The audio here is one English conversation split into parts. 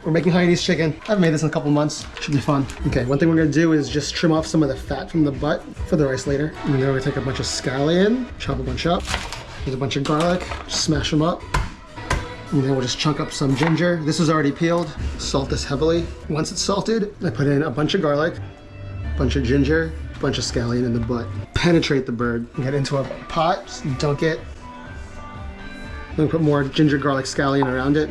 We're making Hainanese chicken. I haven't made this in a couple months. Should be fun. Okay, one thing we're gonna do is just trim off some of the fat from the butt for the rice later. And then we're gonna take a bunch of scallion, chop a bunch up. There's a bunch of garlic, smash them up. And then we'll just chunk up some ginger. This is already peeled. Salt this heavily. Once it's salted, I put in a bunch of garlic, a bunch of ginger, a bunch of scallion in the butt. Penetrate the bird. Get into a pot, just dunk it. Then we put more ginger, garlic, scallion around it.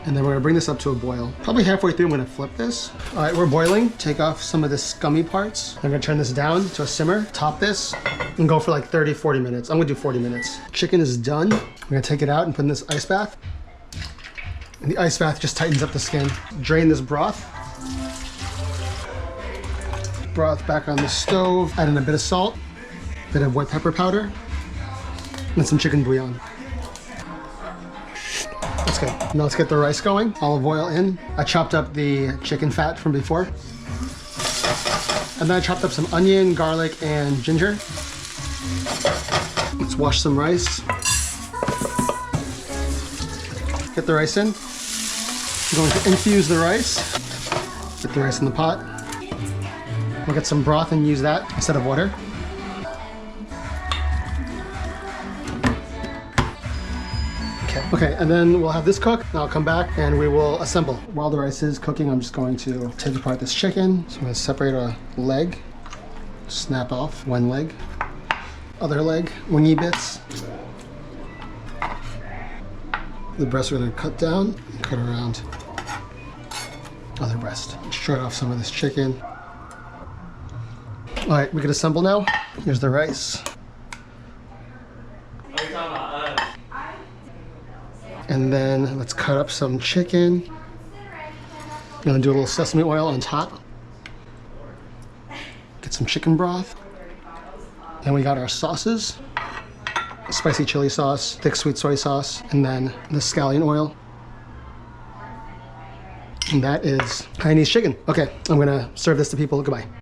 And then we're gonna bring this up to a boil. Probably halfway through, I'm gonna flip this. All right, we're boiling. Take off some of the scummy parts. I'm gonna turn this down to a simmer, top this, and go for like 30, 40 minutes. I'm gonna do 40 minutes. Chicken is done. We're gonna take it out and put in this ice bath. And the ice bath just tightens up the skin. Drain this broth. Broth back on the stove. Add in a bit of salt, a bit of white pepper powder, and some chicken bouillon. That's good. Now let's get the rice going. Olive oil in. I chopped up the chicken fat from before. And then I chopped up some onion, garlic, and ginger. Let's wash some rice. Get the rice in. I'm going to infuse the rice. Get the rice in the pot. We'll get some broth and use that instead of water. Okay, and then we'll have this cook, and I'll come back and we will assemble. While the rice is cooking, I'm just going to take apart this chicken. So I'm gonna separate a leg, snap off one leg, other leg, wingy bits. The breast we're gonna cut down and cut around other breast. Shred off some of this chicken. All right, we can assemble now. Here's the rice. And then let's cut up some chicken. I'm gonna do a little sesame oil on top. Get some chicken broth. Then we got our sauces. Spicy chili sauce, thick sweet soy sauce, and then the scallion oil. And that is Hainanese chicken. Okay, I'm gonna serve this to people. Goodbye.